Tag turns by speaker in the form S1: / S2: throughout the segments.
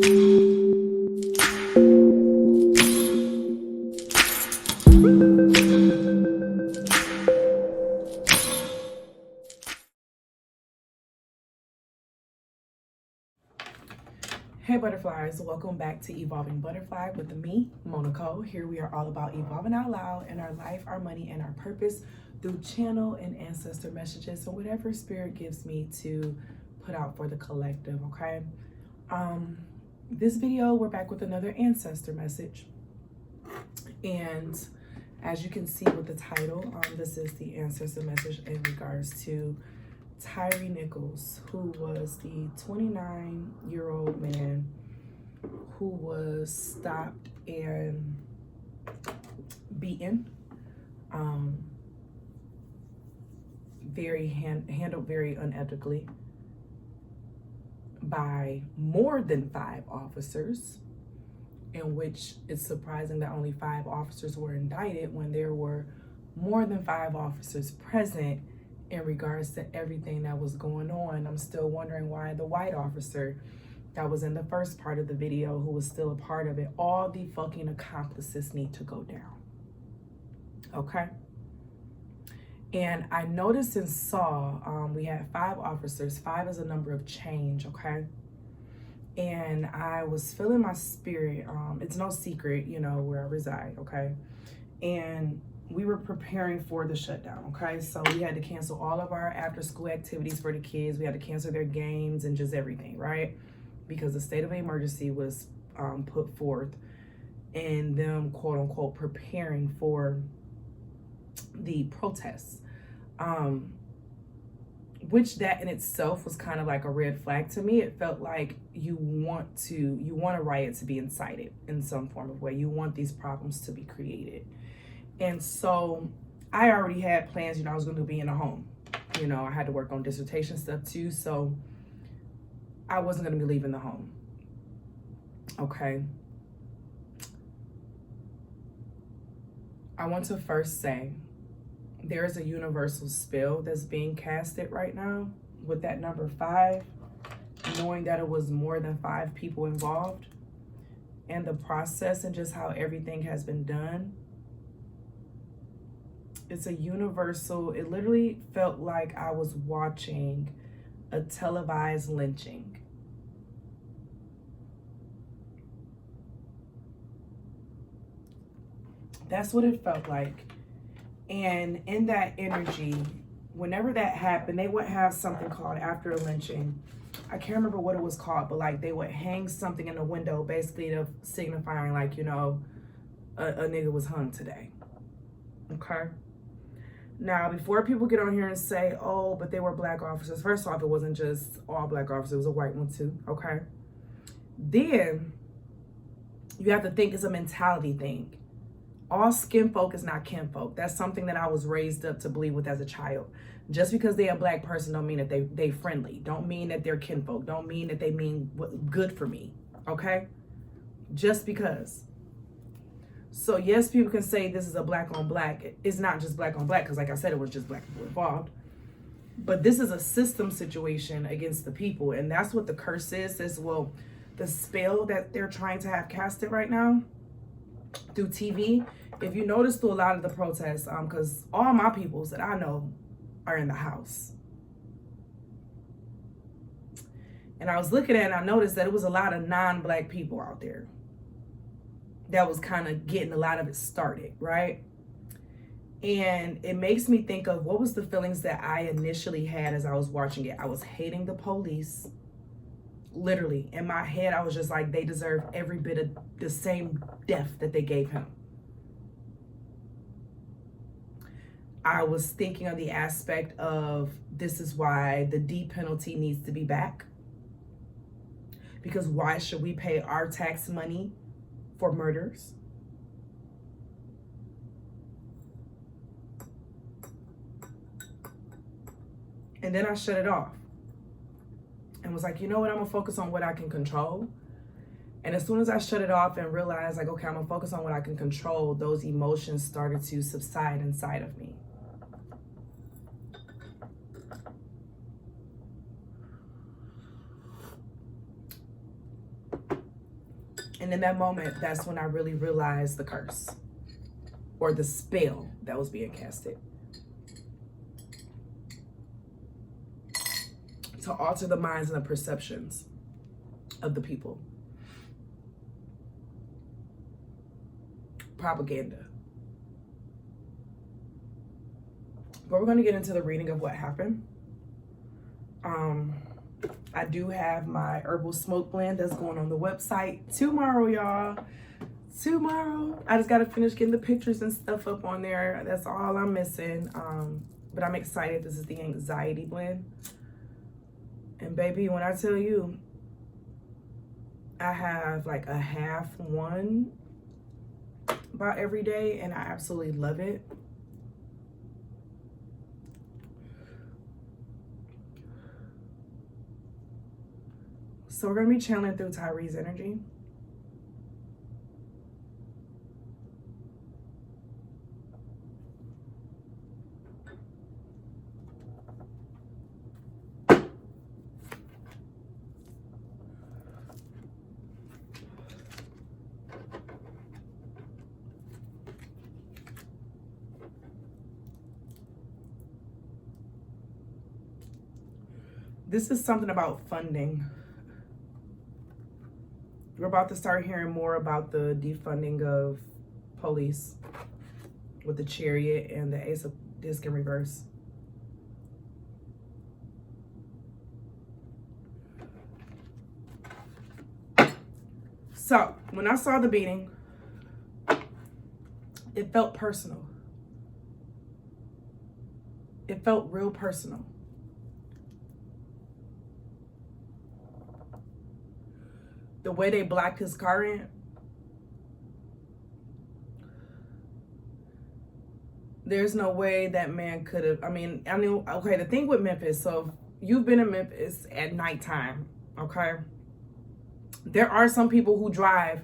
S1: Hey butterflies, welcome back to Evolving Butterfly with me, Moe Nicole. Here we are all about evolving out loud in our life, our money, and our purpose through channel and ancestor messages. So whatever spirit gives me to put out for the collective, okay? This video, we're back with another ancestor message. And as you can see with the title, this is the ancestor message in regards to Tyre Nichols, who was the 29-year-old man who was stopped and beaten, handled very unethically by more than 5 officers, in which it's surprising that only 5 officers were indicted when there were more than 5 officers present in regards to everything that was going on. I'm still wondering why the white officer that was in the first part of the video, who was still a part of it, all the fucking accomplices need to go down. Okay? And I noticed and saw, we had 5 officers. 5 is a number of change, okay? And I was feeling my spirit. It's no secret, you know, where I reside, okay? And we were preparing for the shutdown, okay? So we had to cancel all of our after school activities for the kids. We had to cancel their games and just everything, right? Because the state of emergency was put forth, and them, quote unquote, preparing for the protests. Which that in itself was kind of like a red flag to me. It felt like you want a riot to be incited in some form of way. You want these problems to be created. And so I already had plans, you know, I was going to be in a home. You know, I had to work on dissertation stuff too, so I wasn't going to be leaving the home. Okay. I want to first say there is a universal spell that's being casted right now with that number 5, knowing that it was more than 5 people involved, and the process and just how everything has been done. It's a universal, it literally felt like I was watching a televised lynching. That's what it felt like. And in that energy, whenever that happened, they would have something called after a lynching. I can't remember what it was called, but like they would hang something in the window, basically to signifying like, you know, a nigga was hung today. Okay. Now, before people get on here and say, oh, but they were black officers. First off, it wasn't just all black officers. It was a white one too, okay? Then, you have to think it's a mentality thing. All skin folk is not kin folk. That's something that I was raised up to believe with as a child. Just because they're a black person don't mean that they friendly. Don't mean that they're kin folk. Don't mean that they mean good for me, okay? Just because. So yes, people can say this is a black on black. It's not just black on black, because like I said, it was just black people involved. But this is a system situation against the people. And that's what the curse is well, the spell that they're trying to have casted right now through TV. If you notice through a lot of the protests, because all my peoples that I know are in the house. And I was looking at it and I noticed that it was a lot of non-black people out there that was kind of getting a lot of it started, right? And it makes me think of what was the feelings that I initially had as I was watching it. I was hating the police. Literally, in my head, I was just like, they deserve every bit of the same death that they gave him. I was thinking of the aspect of this is why the D penalty needs to be back. Because why should we pay our tax money for murders? And then I shut it off and was like, you know what? I'm gonna focus on what I can control. And as soon as I shut it off and realized like, okay, I'm gonna focus on what I can control, those emotions started to subside inside of me. And in that moment, that's when I really realized the curse or the spell that was being casted to alter the minds and the perceptions of the people. Propaganda. But we're going to get into the reading of what happened. I do have my herbal smoke blend that's going on the website tomorrow, y'all. Tomorrow. I just got to finish getting the pictures and stuff up on there. That's all I'm missing. But I'm excited. This is the anxiety blend. And baby, when I tell you, I have like a half one about every day, and I absolutely love it. So we're going to be channeling through Tyre's energy. This is something about funding. We're about to start hearing more about the defunding of police with the Chariot and the Ace of Disc in reverse. So, when I saw the beating, it felt personal. It felt real personal. The way they blacked his car in, there's no way that man could have, I mean, okay, the thing with Memphis, so you've been in Memphis at nighttime, okay? There are some people who drive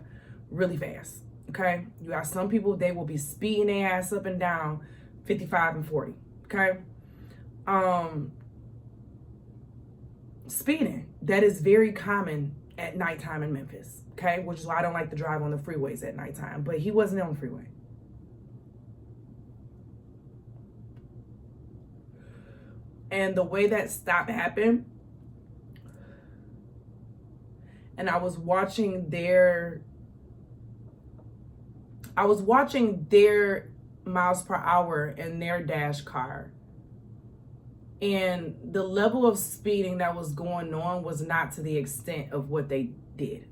S1: really fast, okay? You got some people, they will be speeding their ass up and down 55 and 40, okay? Speeding, that is very common at nighttime in Memphis, okay? Which is why I don't like to drive on the freeways at nighttime, but he wasn't on the freeway. And the way that stop happened, and I was watching their miles per hour in their dash car. And the level of speeding that was going on was not to the extent of what they did.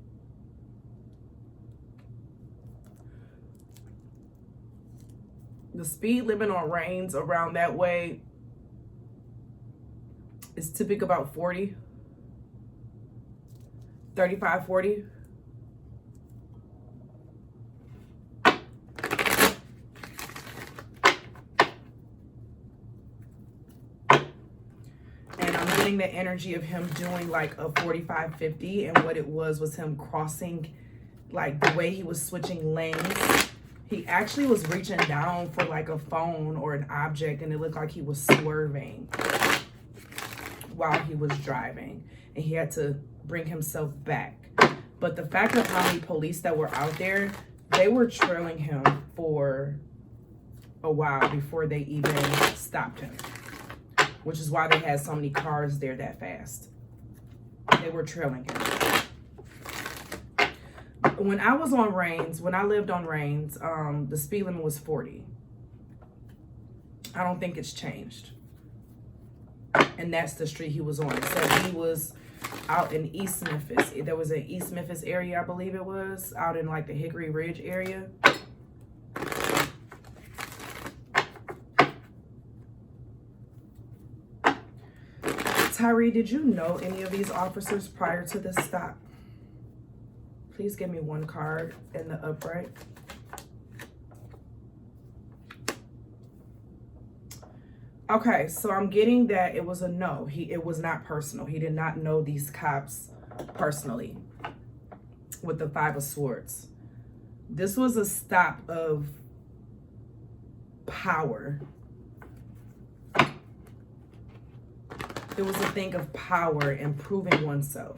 S1: The speed limit on Rains around that way is typically about 40, 35, 40. The energy of him doing like a 45, 50, and what it was him crossing, like the way he was switching lanes. He actually was reaching down for like a phone or an object, and it looked like he was swerving while he was driving, and he had to bring himself back. But the fact of how many police that were out there, they were trailing him for a while before they even stopped him. Which is why they had so many cars there that fast. They were trailing him. When I was on Rains, when I lived on Rains, the speed limit was 40. I don't think it's changed. And that's the street he was on. So he was out in East Memphis. There was an East Memphis area, I believe it was, out in like the Hickory Ridge area. Tyre, did you know any of these officers prior to this stop? Please give me one card in the upright. Okay, so I'm getting that it was a no. It was not personal. He did not know these cops personally with the Five of Swords. This was a stop of power. It was a thing of power and proving oneself.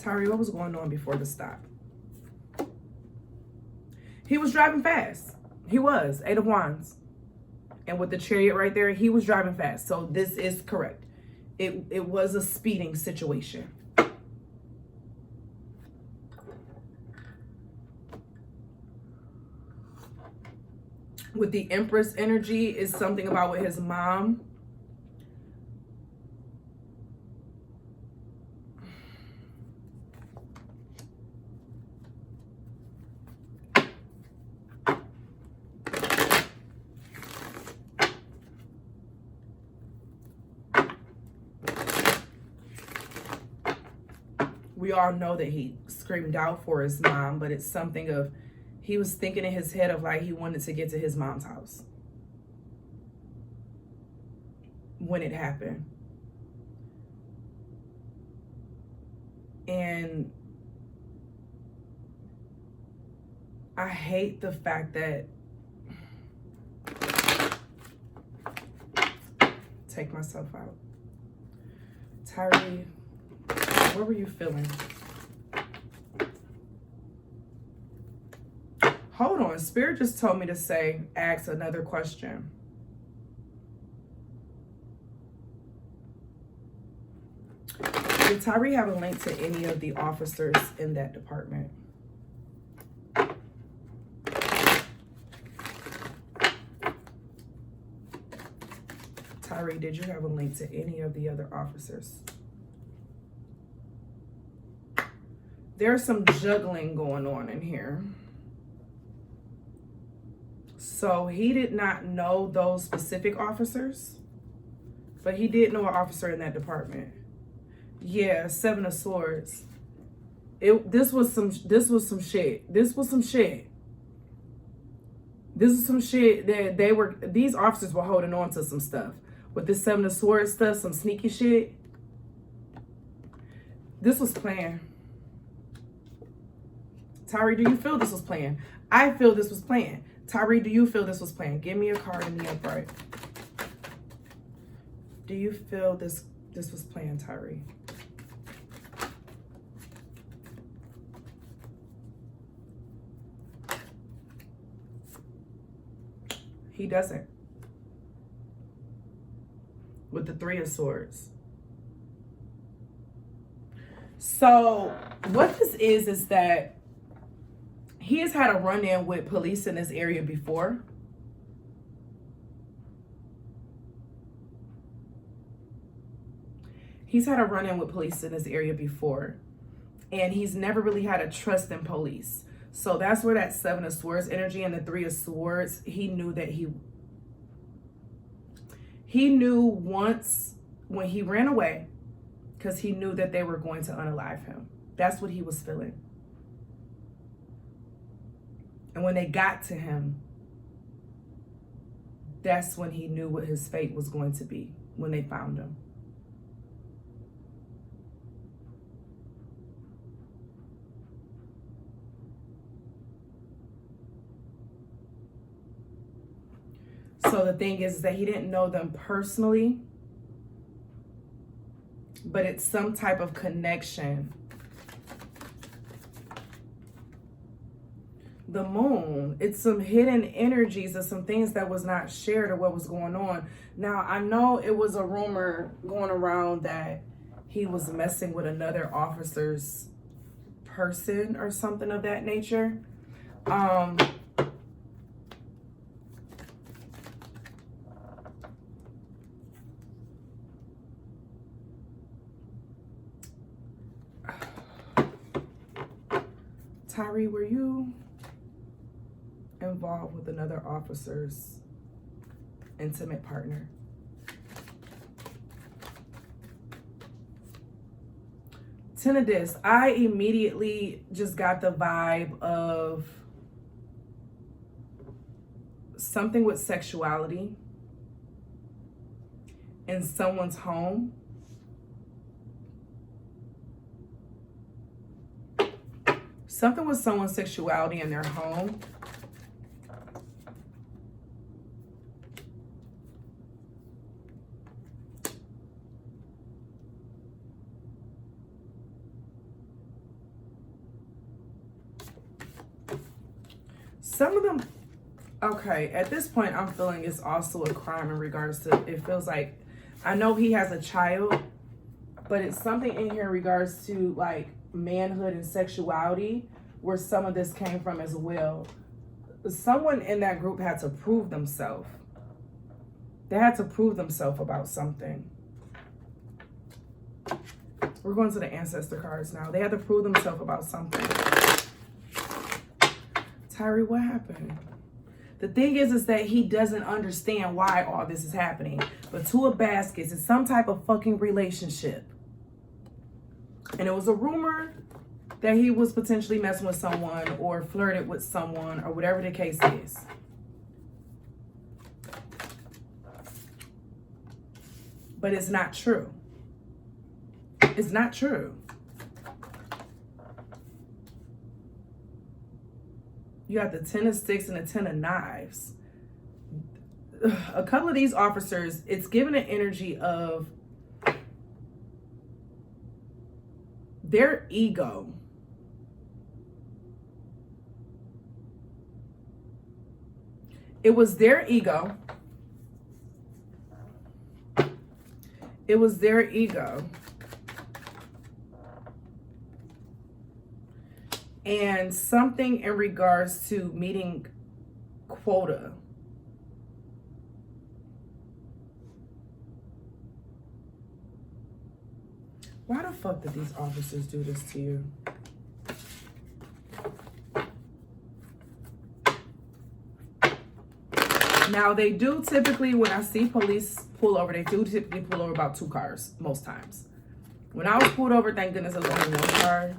S1: Tyre, what was going on before the stop? He was driving fast. He was. 8 of Wands. And with the Chariot right there, he was driving fast. So this is correct. It was a speeding situation. With the Empress energy is something about with his mom. We all know that he screamed out for his mom, but it's something of, he was thinking in his head of like he wanted to get to his mom's house when it happened. And I hate the fact that, take myself out. Tyre, what were you feeling? Hold on, Spirit just told me to say, ask another question. Did Tyre have a link to any of the officers in that department? Tyre, did you have a link to any of the other officers? There's some juggling going on in here. So he did not know those specific officers, but he did know an officer in that department. Yeah, 7 of Swords. This was some shit. This was some shit that these officers were holding on to some stuff. With this 7 of Swords stuff, some sneaky shit. This was planned. Tyre, do you feel this was planned? I feel this was planned. Tyre, do you feel this was planned? Give me a card in the upright. Do you feel this was planned, Tyre? He doesn't. With the 3 of Swords. So what this is that he has had a run-in with police in this area before. He's had a run-in with police in this area before. And he's never really had a trust in police. So that's where that 7 of Swords energy and the 3 of Swords, he knew that he knew once when he ran away, because he knew that they were going to unalive him. That's what he was feeling. And when they got to him, that's when he knew what his fate was going to be, when they found him. So the thing is that he didn't know them personally, but it's some type of connection. The moon, it's some hidden energies of some things that was not shared or what was going on. Now, I know it was a rumor going around that he was messing with another officer's person or something of that nature. Tyre, were you involved with another officer's intimate partner? Ten of Discs, I immediately just got the vibe of something with sexuality in someone's home. Something with someone's sexuality in their home. Some of them, okay, at this point, I'm feeling it's also a crime in regards to, it feels like, I know he has a child, but it's something in here in regards to like manhood and sexuality where some of this came from as well. Someone in that group had to prove themselves. They had to prove themselves about something. We're going to the ancestor cards now. They had to prove themselves about something. Tyre, what happened? The thing is that he doesn't understand why all this is happening. But Two of Baskets is some type of fucking relationship. And it was a rumor that he was potentially messing with someone or flirted with someone or whatever the case is. But it's not true. It's not true. You got the 10 of Sticks and the 10 of Knives. A couple of these officers, it's given an energy of their ego. It was their ego. It was their ego. And something in regards to meeting quota. Why the fuck did these officers do this to you? Now, they do typically, when I see police pull over, they do typically pull over about 2 cars, most times. When I was pulled over, thank goodness it was only 1 car.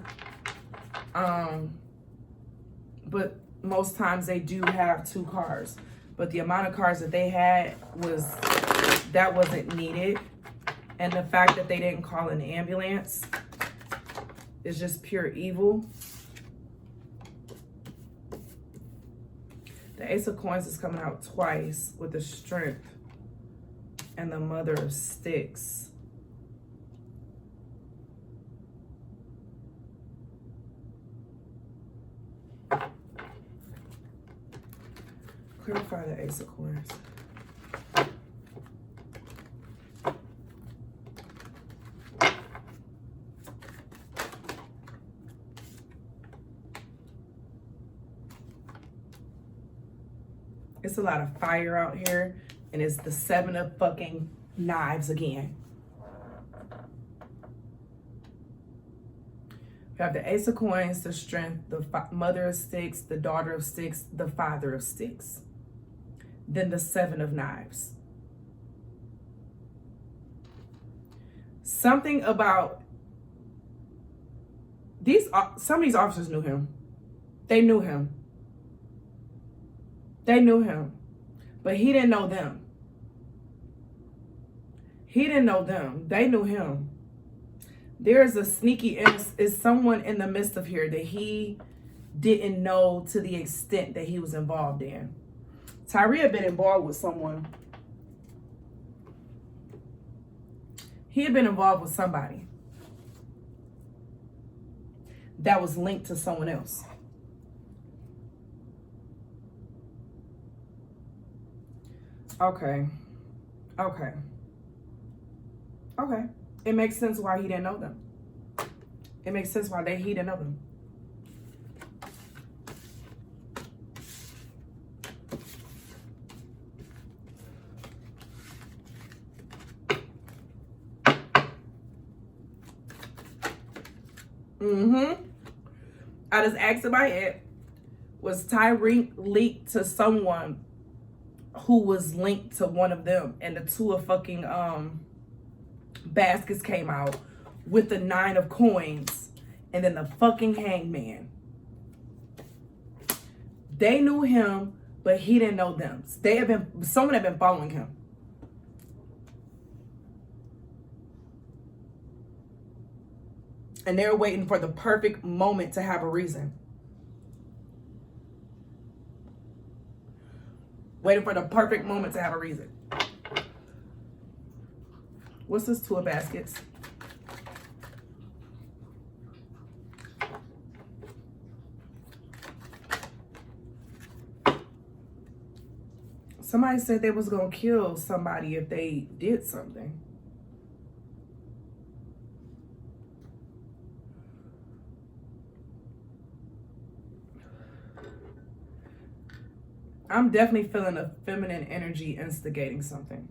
S1: But most times they do have 2 cars. But the amount of cars that they had that wasn't needed. And the fact that they didn't call an ambulance is just pure evil. The Ace of Coins is coming out twice with the Strength and the Mother of Sticks. Clarify the Ace of Coins. It's a lot of fire out here, and it's the 7 of fucking Knives again. We have the Ace of Coins, the Strength, the Mother of Sticks, the Daughter of Sticks, the Father of Sticks. Then the 7 of Knives. Something about some of these officers knew him. They knew him. They knew him, but he didn't know them. He didn't know them. They knew him. There's a sneaky, is someone in the midst of here that he didn't know to the extent that he was involved in. Tyre had been involved with someone. He had been involved with somebody that was linked to someone else. Okay. It makes sense why he didn't know them. It makes sense why he didn't know them. I just asked in my head, was Tyre leaked to someone who was linked to one of them, and the 2 of fucking Baskets came out with the 9 of Coins and then the fucking Hangman. They knew him, but he didn't know them. Someone had been following him. And they're waiting for the perfect moment to have a reason. Waiting for the perfect moment to have a reason. What's this 2 of Baskets? Somebody said they was going to kill somebody if they did something. I'm definitely feeling a feminine energy instigating something.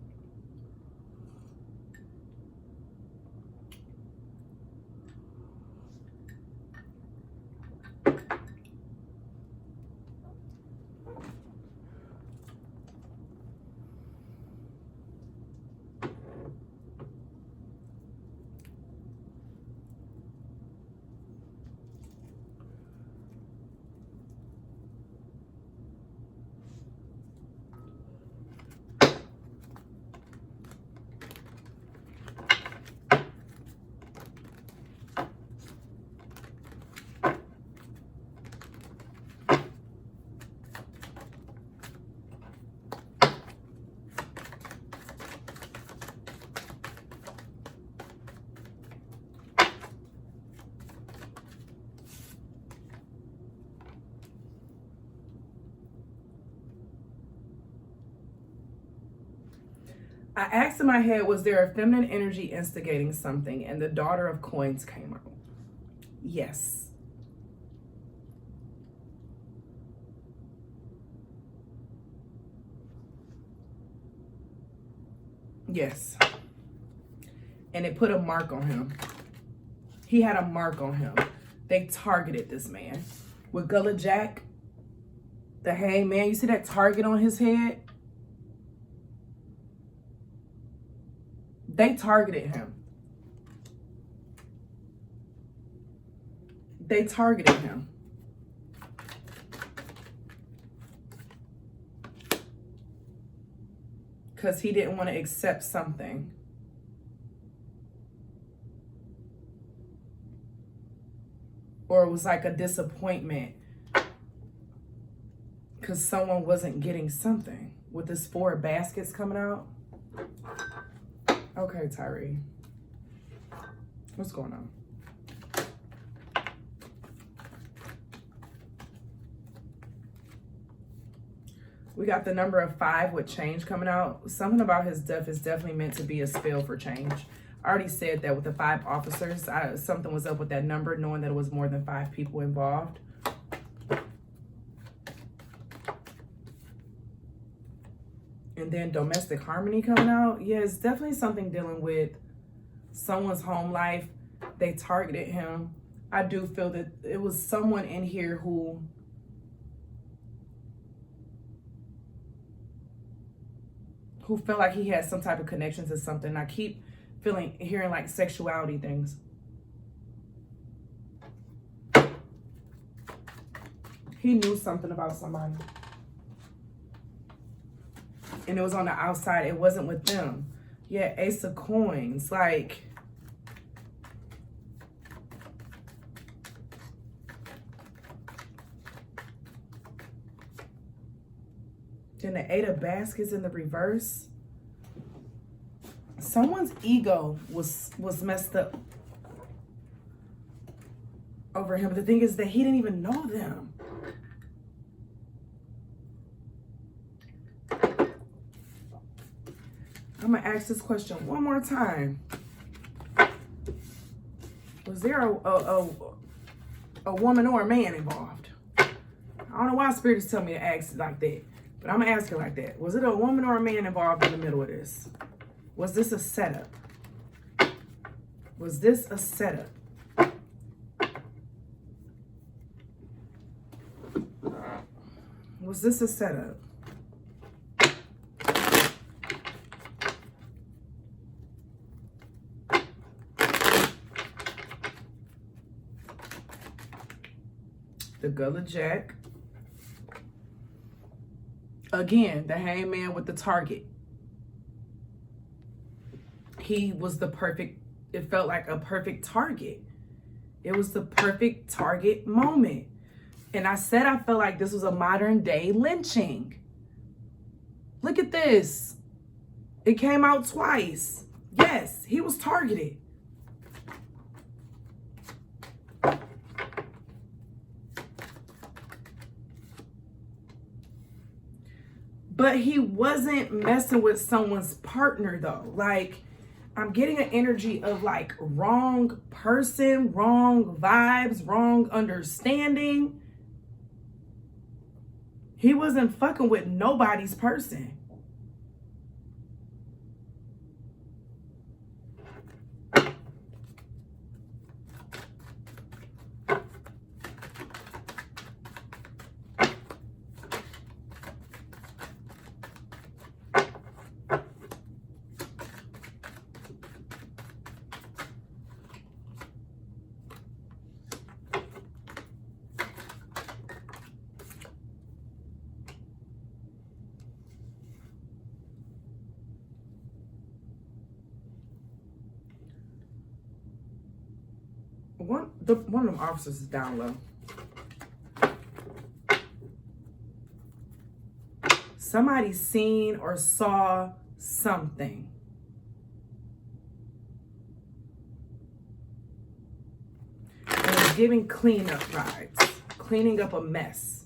S1: I asked in my head, was there a feminine energy instigating something? And the Daughter of Coins came out. Yes. Yes. And it put a mark on him. He had a mark on him. They targeted this man. With Gullah Jack, the hangman, you see that target on his head? They targeted him. They targeted him. Because he didn't want to accept something. Or it was like a disappointment. Because someone wasn't getting something. With this 4 baskets coming out. Okay, Tyre. What's going on? We got the number of 5 with change coming out. Something about his death is definitely meant to be a spell for change. I already said that with the 5 officers. Something was up with that number, knowing that it was more than 5 people involved. And then domestic harmony coming out. Yeah, it's definitely something dealing with someone's home life. They targeted him. I do feel that it was someone in here who felt like he had some type of connection to something. I keep hearing like sexuality things. He knew something about somebody. And it was on the outside. It wasn't with them. Yeah, Ace of Coins. Like, then the 8 of Baskets in the reverse. Someone's ego was messed up over him. But the thing is that he didn't even know them. I'm going to ask this question one more time. Was there a woman or a man involved? I don't know why Spirit is telling me to ask it like that, but I'm going to ask it like that. Was it a woman or a man involved in the middle of this? Was this a setup? Was this a setup? Was this a setup? The Gullah Jack. Again, the hangman with the target. He was the perfect, it felt like a perfect target. It was the perfect target moment. And I said I felt like this was a modern day lynching. Look at this. It came out twice. Yes, he was targeted. But he wasn't messing with someone's partner though. Like, I'm getting an energy of like wrong person, wrong vibes, wrong understanding. He wasn't fucking with nobody's person. One of them officers is down low. Somebody seen or saw something. And it's giving cleanup vibes. Cleaning up a mess.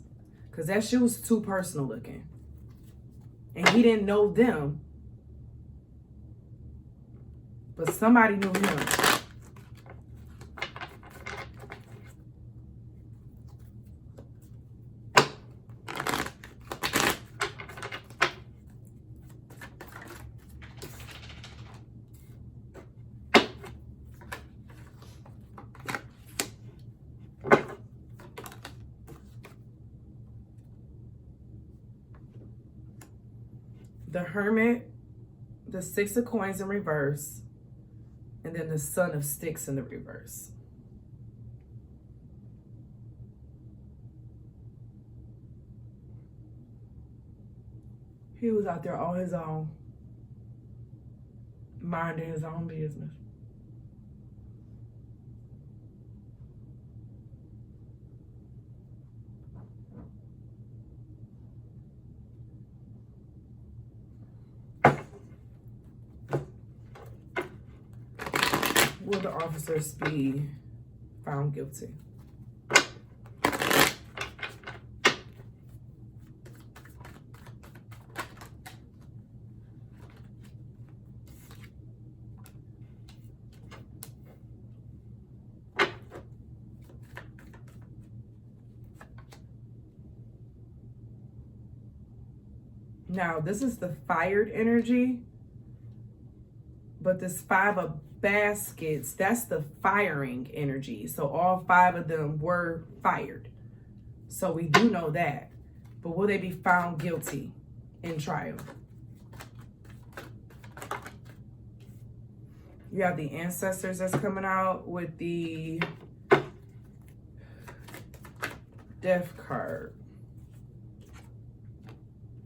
S1: Because that shit was too personal looking. And he didn't know them. But somebody knew him. The Hermit, the Six of Coins in reverse, and then the Son of Sticks in the reverse. He was out there on his own, minding his own business. Will the officers be found guilty? Now, this is the fired energy, but this Five of Baskets, that's the firing energy. So all five of them were fired. So we do know that. But will they be found guilty in trial? You have the ancestors that's coming out with the Death card.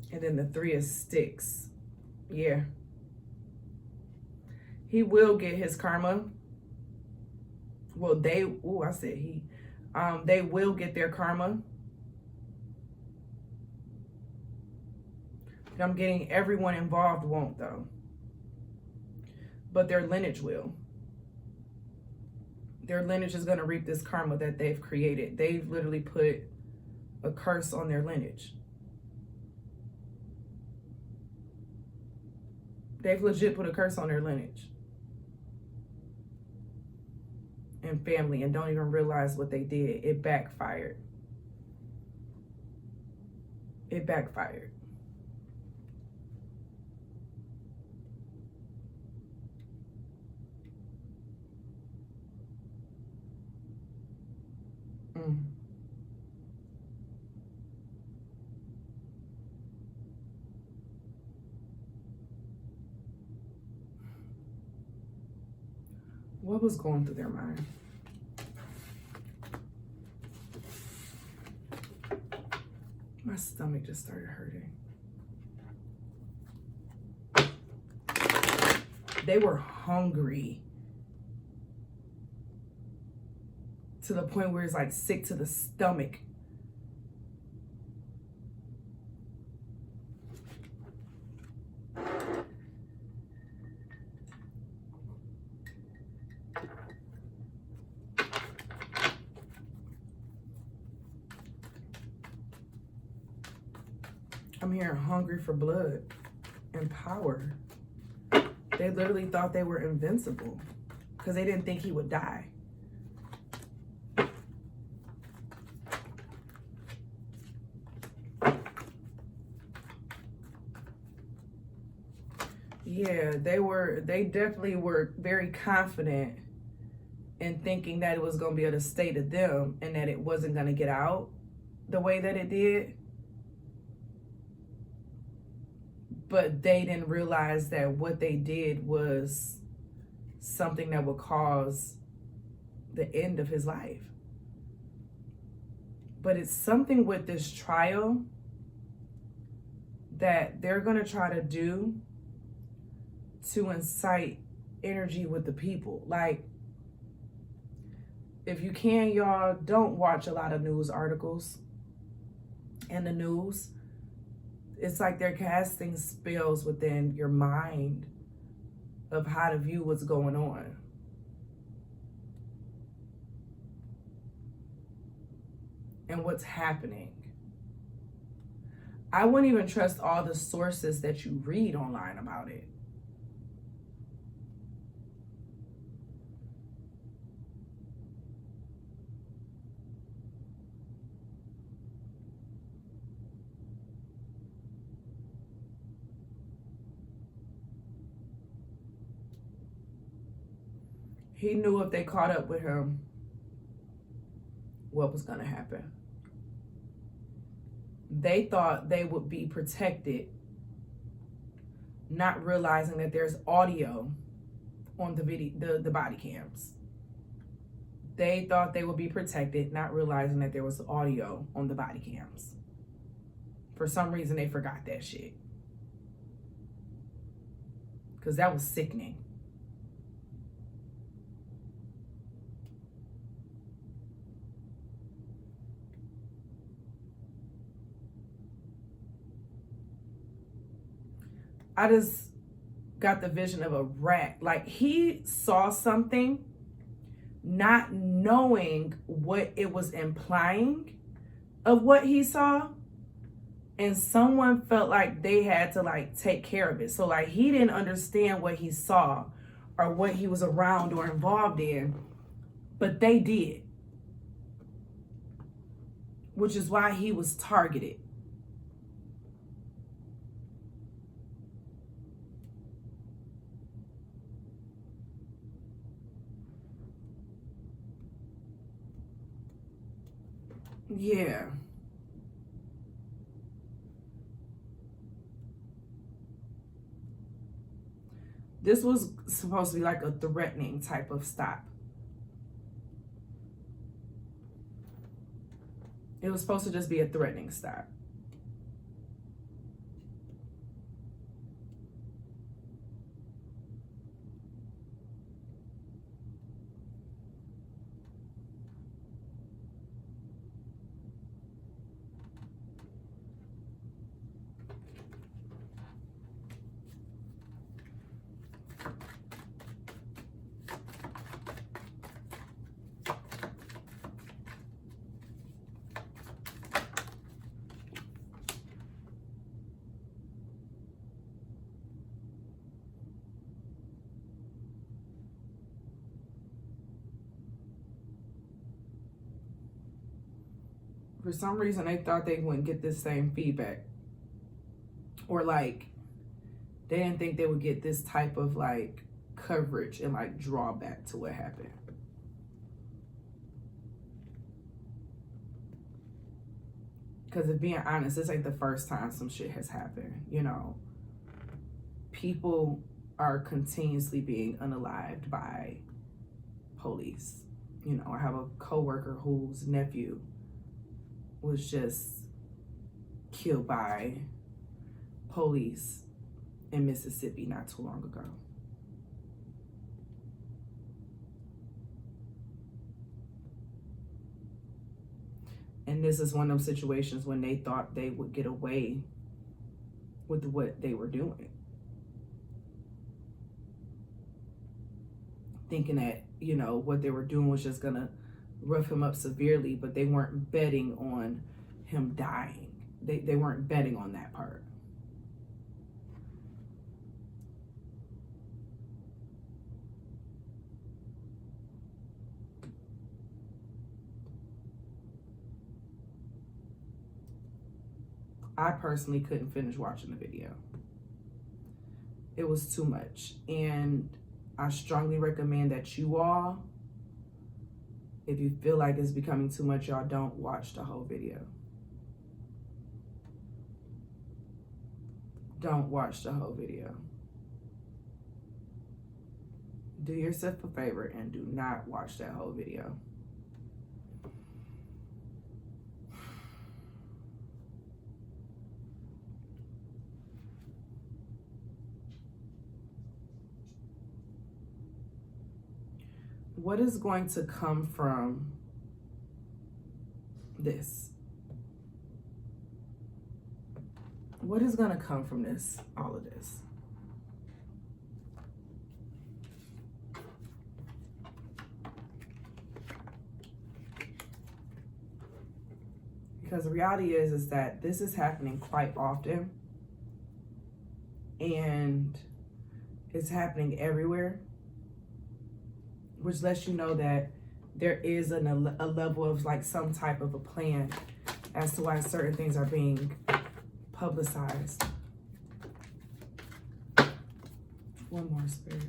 S1: And then the Three of Sticks. Yeah. He will get his karma. Well, they will get their karma. But I'm getting everyone involved won't though. But their lineage will. Their lineage is going to reap this karma that they've created. They've literally put a curse on their lineage. They've legit put a curse on their lineage and family and don't even realize what they did. It backfired. It backfired. What was going through their mind? My stomach just started hurting. They were hungry to the point where it's like sick to the stomach. I'm hearing hungry for blood and power. They literally thought they were invincible because they didn't think he would die. Yeah, they definitely were very confident in thinking that it was going to be able to stay to them and that it wasn't going to get out the way that it did. But they didn't realize that what they did was something that would cause the end of his life. But it's something with this trial that they're going to try to do to incite energy with the people. Like, if you can, y'all, don't watch a lot of news articles and the news. It's like they're casting spells within your mind of how to view what's going on. And what's happening. I wouldn't even trust all the sources that you read online about it. He knew if they caught up with him, what was going to happen. They thought they would be protected, not realizing that there's audio on the video, the body cams. They thought they would be protected, not realizing that there was audio on the body cams. For some reason, they forgot that shit. Because that was sickening. I just got the vision of a rat. Like, he saw something, not knowing what it was implying of what he saw. And someone felt like they had to, like, take care of it. So, like, he didn't understand what he saw or what he was around or involved in. But they did. Which is why he was targeted. Yeah. This was supposed to be like a threatening type of stop. It was supposed to just be a threatening stop. For some reason, they thought they wouldn't get this same feedback. Or, like, they didn't think they would get this type of, like, coverage and, like, drawback to what happened. Because, if being honest, this ain't the first time some shit has happened, you know. People are continuously being unalived by police. You know, I have a coworker whose nephew was just killed by police in Mississippi not too long ago. And this is one of those situations when they thought they would get away with what they were doing. Thinking that, you know, what they were doing was just gonna rough him up severely, but they weren't betting on him dying. they weren't betting on that part. I personally couldn't finish watching the video. It was too much. And I strongly recommend that you all, if you feel like it's becoming too much, y'all don't watch the whole video. Don't watch the whole video. Do yourself a favor and do not watch that whole video. What is going to come from this? What is going to come from this, all of this? Because the reality is that this is happening quite often, and it's happening everywhere, which lets you know that there is a level of like some type of a plan as to why certain things are being publicized. One more, Spirit.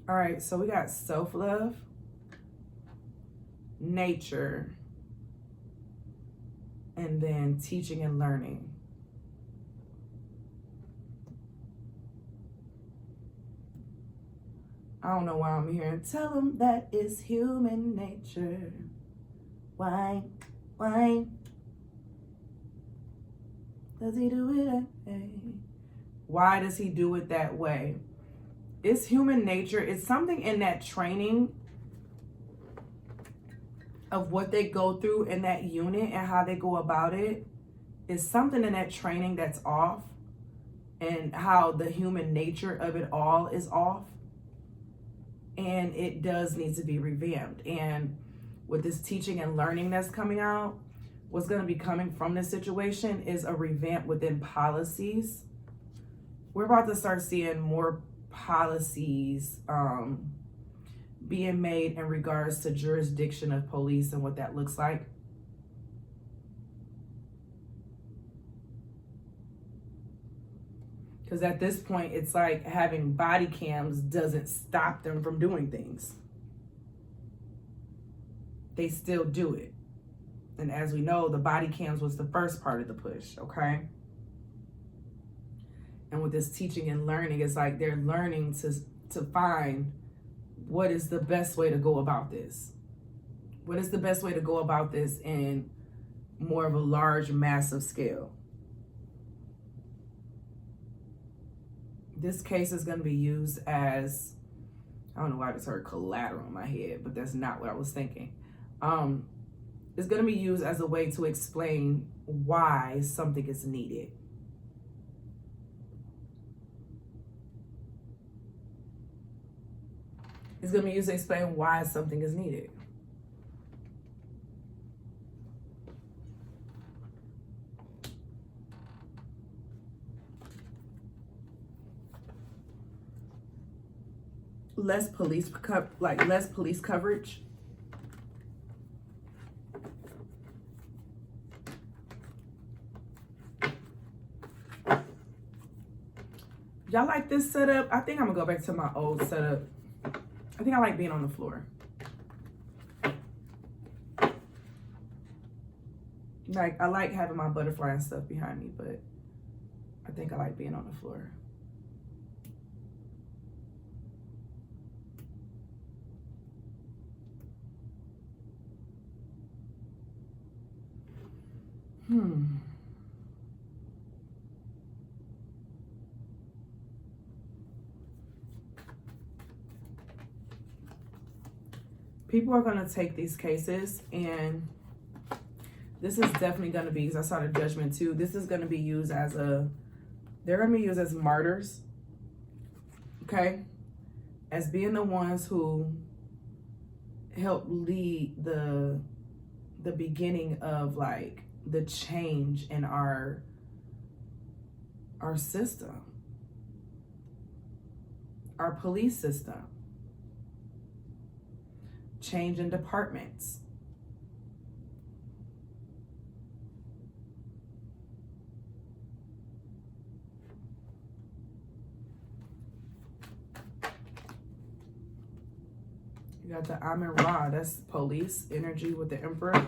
S1: All right, so we got self-love, nature, and then teaching and learning. I don't know why I'm here and tell them that is human nature. Why does he do it that way? Why does he do it that way? It's human nature. It's something in that training of what they go through in that unit and how they go about it. Is something in that training that's off, and how the human nature of it all is off. And it does need to be revamped. And with this teaching and learning that's coming out, what's going to be coming from this situation is a revamp within policies. We're about to start seeing more policies being made in regards to jurisdiction of police and what that looks like. Because at this point, it's like having body cams doesn't stop them from doing things. They still do it. And as we know, the body cams was the first part of the push, okay? And with this teaching and learning, it's like they're learning to find what is the best way to go about this. What is the best way to go about this in more of a large, massive scale? This case is going to be used as, I don't know why I just heard collateral in my head, but that's not what I was thinking. It's going to be used as a way to explain why something is needed. It's going to be used to explain why something is needed. Less police coverage. Y'all like this setup? I think I'm gonna go back to my old setup. I think I like being on the floor. Like, I like having my butterfly and stuff behind me, but I think I like being on the floor. People are going to take these cases, and This is definitely going to be, because I saw the Judgment too, this is going to be used as they're going to be used as martyrs, okay? As being the ones who help lead the beginning of like the change in our system, our police system, change in departments. You got the Amen Ra, that's police energy with the Emperor.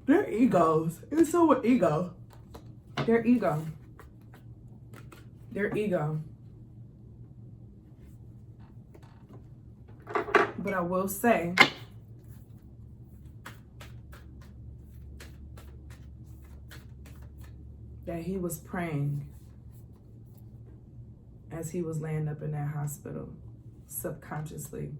S1: Their egos. It's so with ego. Their ego. Their ego. But I will say, that he was praying as he was laying up in that hospital, subconsciously.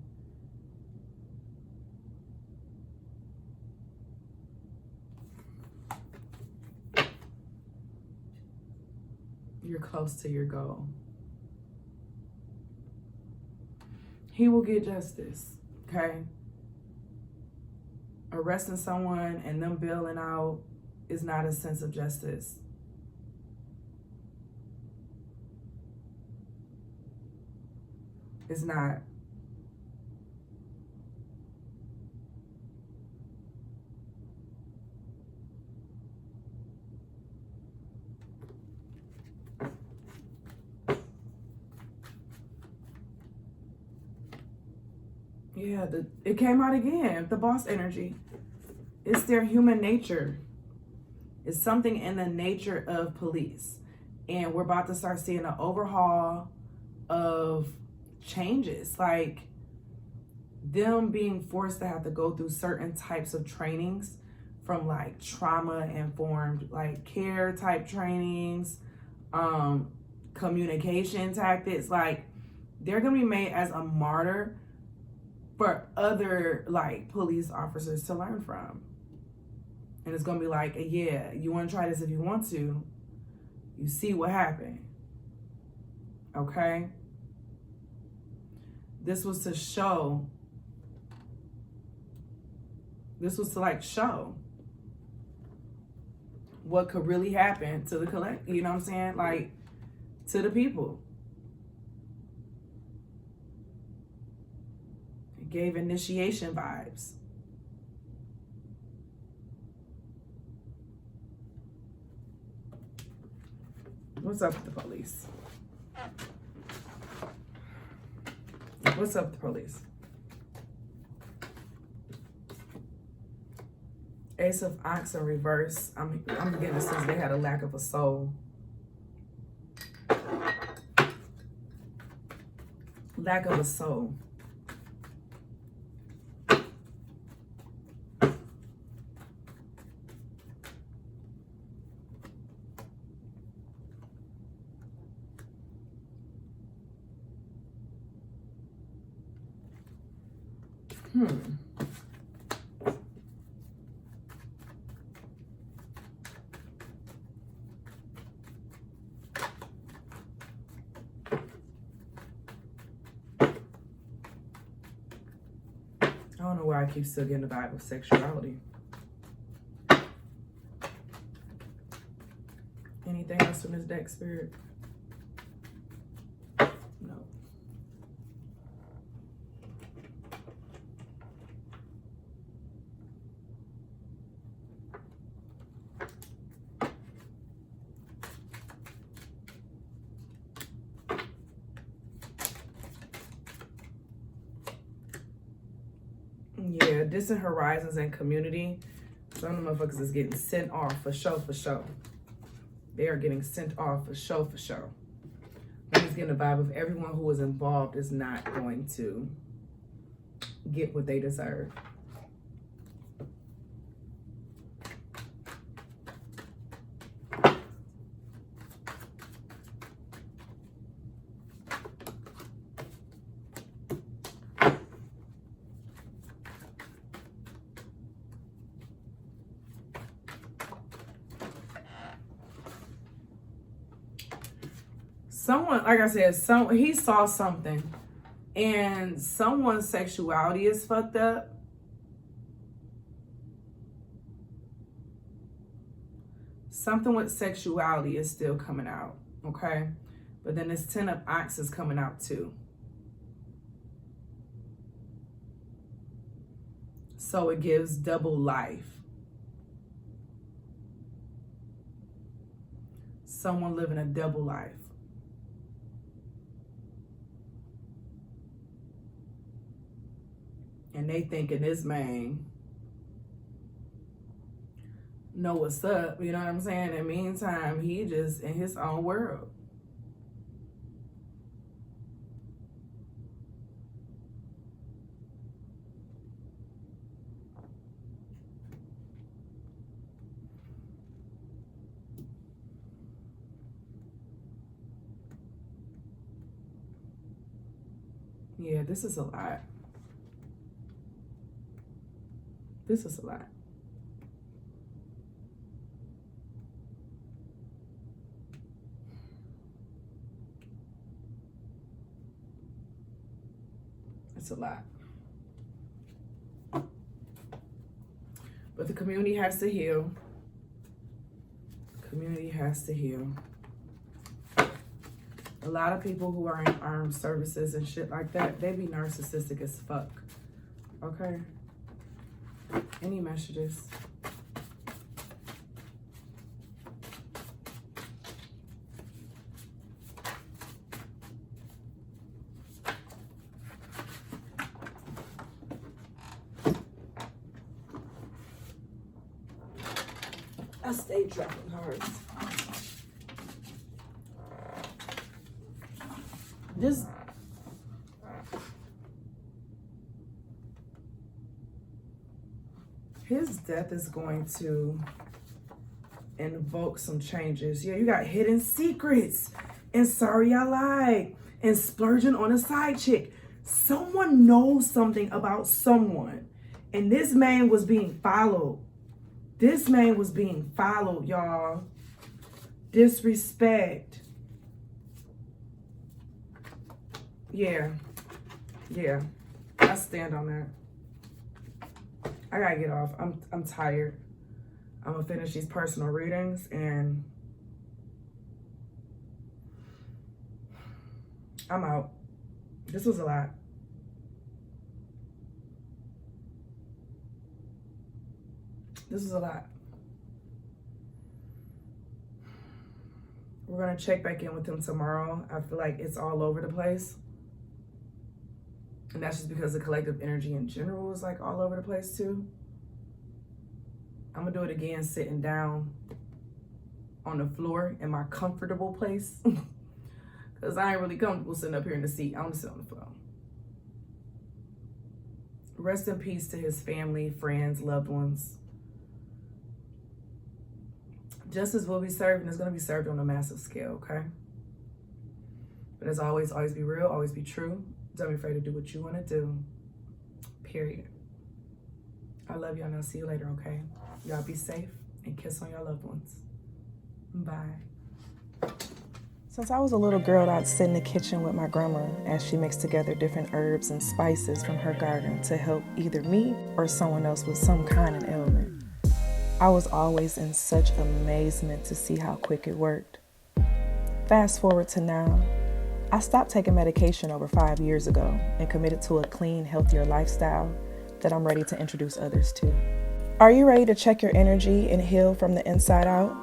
S1: You're close to your goal. He will get justice, okay? Arresting someone and them bailing out is not a sense of justice. It's not. Yeah, it came out again, the boss energy. It's their human nature. It's something in the nature of police. And we're about to start seeing an overhaul of changes, like them being forced to have to go through certain types of trainings, from like trauma informed like care type trainings, communication tactics. Like they're gonna be made as a martyr for other like police officers to learn from. And it's gonna be like, yeah, you want to try this if you want to. You see what happened. Okay? This was to show. This was to like show what could really happen to the collect, you know what I'm saying? Like to the people. It gave initiation vibes. What's up with the police? What's up with the police? Ace of Ox in reverse. I'm getting it since they had a lack of a soul. Lack of a soul. I don't know why I keep still getting the vibe of sexuality. Anything else from this deck, Spirit? No. Yeah, distant horizons and community. Some of the motherfuckers is getting sent off for show, for show. They are getting sent off for show, for show. I'm just getting the vibe of everyone who was involved is not going to get what they deserve. Someone, like I said, he saw something, and someone's sexuality is fucked up. Something with sexuality is still coming out, okay? But then this 10 of Ox is coming out too. So it gives double life. Someone living a double life. And they thinking this man know what's up, you know what I'm saying? In the meantime, he just in his own world. Yeah, this is a lot. This is a lot. It's a lot. But the community has to heal. Community has to heal. A lot of people who are in armed services and shit like that, they be narcissistic as fuck. Okay? Any messages? I stay dropping cards. His death is going to invoke some changes. Yeah, you got hidden secrets and sorry I lied and splurging on a side chick. Someone knows something about someone, and this man was being followed. This man was being followed, y'all. Disrespect. Yeah. I stand on that. I gotta get off. I'm tired. I'm gonna finish these personal readings and I'm out. This was a lot. This is a lot. We're gonna check back in with him tomorrow. I feel like it's all over the place. And that's just because the collective energy in general is like all over the place too. I'm gonna do it again sitting down on the floor in my comfortable place. Cause I ain't really comfortable sitting up here in the seat. I want to sit on the floor. Rest in peace to his family, friends, loved ones. Justice will be served, and it's going to be served on a massive scale, okay? But as always, always be real, always be true. Don't be afraid to do what you want to do. Period. I love y'all, and I'll see you later, okay? Y'all be safe, and kiss on your loved ones. Bye.
S2: Since I was a little girl, I'd sit in the kitchen with my grandma as she mixed together different herbs and spices from her garden to help either me or someone else with some kind of ailment. I was always in such amazement to see how quick it worked. Fast forward to now, I stopped taking medication over 5 years ago and committed to a clean, healthier lifestyle that I'm ready to introduce others to. Are you ready to check your energy and heal from the inside out?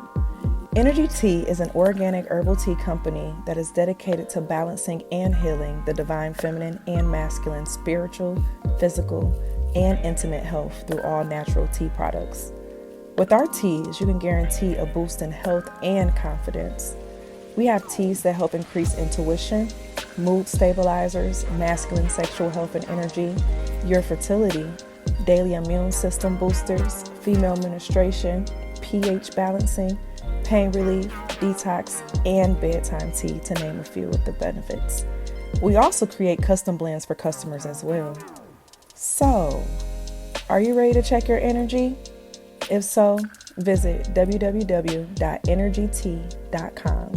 S2: Energy Tea is an organic herbal tea company that is dedicated to balancing and healing the divine feminine and masculine spiritual, physical, and intimate health through all natural tea products. With our teas, you can guarantee a boost in health and confidence. We have teas that help increase intuition, mood stabilizers, masculine sexual health and energy, your fertility, daily immune system boosters, female menstruation, pH balancing, pain relief, detox, and bedtime tea, to name a few of the benefits. We also create custom blends for customers as well. So, are you ready to check your energy? If so, visit www.energytea.com.